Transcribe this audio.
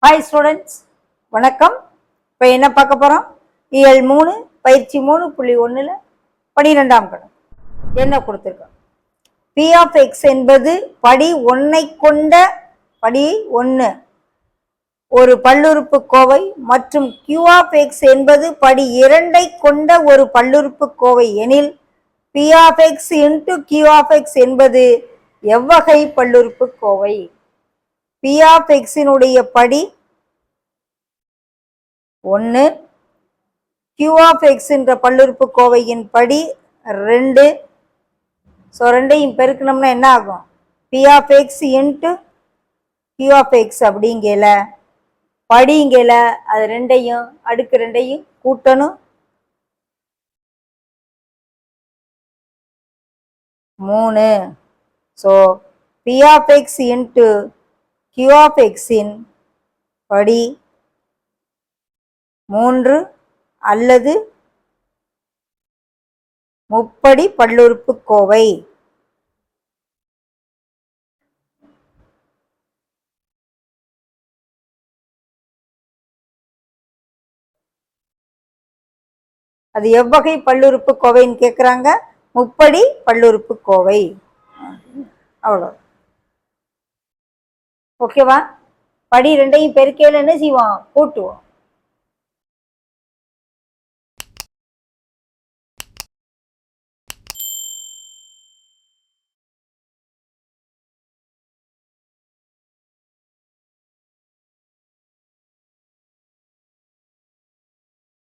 Hi students, வணக்கம். இப்போ என்ன பார்க்க போகிறோம்? இயல் 3 பயிற்சி 3.1 12ஆம் கணக்கு என்ன கொடுத்துருக்கோம்? பி ஆஃப் எக்ஸ் என்பது படி 1 கொண்ட படி 1 ஒரு பல்லுறுப்புக்கோவை மற்றும் கியூ ஆஃப் எக்ஸ் என்பது படி 2 கொண்ட ஒரு பல்லுறுப்புக்கோவை எனில் P of X into Q of X என்பது எவ்வகை பல்லுறுப்புக்கோவை? பி ஆஃப் எக்ஸினுடைய படி 1, கியூ ஆஃப் எக்ஸ் என்ற பல்லுறுப்புக்கோவையின் படி 2. ஸோ ரெண்டையும் பெருக்கணும்னா என்ன ஆகும்? P of X into Q of X அப்படிங்கல படிங்கல அது ரெண்டையும் அடுக்கு 2ஐயும் கூட்டணும். 3. So P of X into Q of எக்ஸின் படி 3 அல்லது முப்படி பல்லுறுப்புக்கோவை. அது எவ்வகை பல்லுறுப்புக்கோவைன்னு கேட்குறாங்க. முப்படி பல்லுறுப்புக்கோவை. அவ்வளோ ஓகேவா? படி 2ஐயும் பெருக்கையில் என்ன செய்வோம்? கூட்டுவோம்.